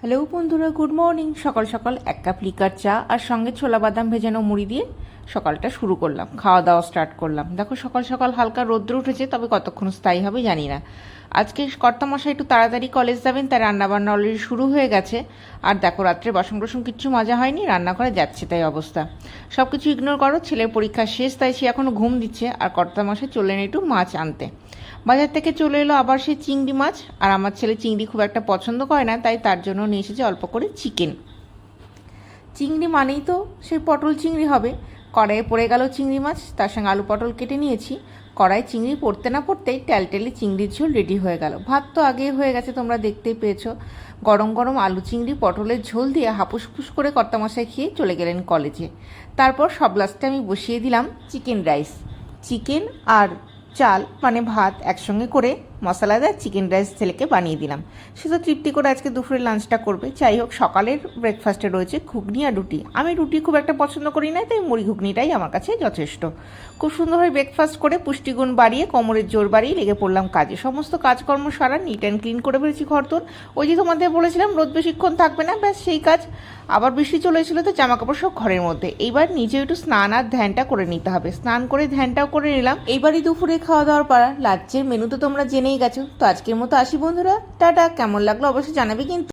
Hello বন্ধুরা, good morning. সকাল সকাল এক কাপ লিকার চা আর সঙ্গে ছোলা বাদাম ভেজানো মুড়ি দিয়ে সকালটা শুরু করলাম, খাওয়া দাওয়া স্টার্ট করলাম। দেখো সকাল সকাল হালকা রোদ্র উঠেছে, তবে কতক্ষণ স্থায়ী হবে জানি না। আজকে কর্তামশাই একটু তাড়াতাড়ি কলেজ যাবেন, তাই রান্নাবান্না অলরেডি শুরু হয়ে গেছে। আর দেখো রাত্রে বাসন টাসন কিচ্ছু মাজা হয়নি, রান্নাঘরে যাচ্ছে তাই অবস্থা। সব কিছু ইগনোর করো, ছেলের পরীক্ষা শেষ তাই সে এখনও ঘুম দিচ্ছে। আর কর্তামশাই চললেন একটু মাছ আনতে। বাজার থেকে চলে এলো আবার সেই চিংড়ি মাছ। আর আমার ছেলে চিংড়ি খুব একটা পছন্দ করে না, তাই তার জন্য নিয়ে এসেছে অল্প করে চিকেন। চিংড়ি মানেই তো সেই পটল চিংড়ি হবে। কড়াইয়ে পড়ে গেল চিংড়ি মাছ, তার সঙ্গে আলু পটল কেটে নিয়েছি। কড়াই চিংড়ি পড়তে না পড়তেই টেলটেলে চিংড়ির ঝোল রেডি হয়ে গেল। ভাত তো আগেই হয়ে গেছে, তোমরা দেখতেই পেয়েছো। গরম গরম আলু চিংড়ি পটলের ঝোল দিয়ে হাপুস করে কর্তামশাই খেয়ে চলে গেলেন কলেজে। তারপর সব লাস্টে আমি বসিয়ে দিলাম চিকেন রাইস। চিকেন আর চাল মানে ভাত একসঙ্গে করে মশলাদার চিকেন রাইস ছেলেকে বানিয়ে দিলাম। সে তো তৃপ্তি করে আজকে দুপুরে লাঞ্চটা করবে। যাই হোক, সকালের ব্রেকফাস্টে রয়েছে ঘুগনি আর রুটি। আমি রুটি খুব একটা পছন্দ করি না, তাই মুড়ি ঘুগনিটাই আমার কাছে যথেষ্ট। খুব সুন্দরভাবে ব্রেকফাস্ট করে পুষ্টিগুণ বাড়িয়ে কোমরের জোর বাড়িয়ে লেগে পড়লাম কাজে। সমস্ত কাজকর্ম সারা নিট অ্যান্ড ক্লিন করে ফেলেছি ঘরদোর। ওই যে তোমাদের বলেছিলাম রোদ বেশিক্ষণ থাকবে না, ব্যাস সেই কাজ। আবার বৃষ্টি চলে এসেছিলো, তো জামাকাপড় সব ঘরের মধ্যে। এইবার নিজে একটু স্নান আর ধ্যানটা করে নিতে হবে। স্নান করে ধ্যানটাও করে নিলাম। এইবারই দুপুরে খাওয়া দাওয়ার পাড়া। লাঞ্চের মেনু তো তোমরা জেনেই গেছো। তো আজকের মতো আসি বন্ধুরা, টাটা। কেমন লাগলো অবশ্যই জানাবে কিন্তু।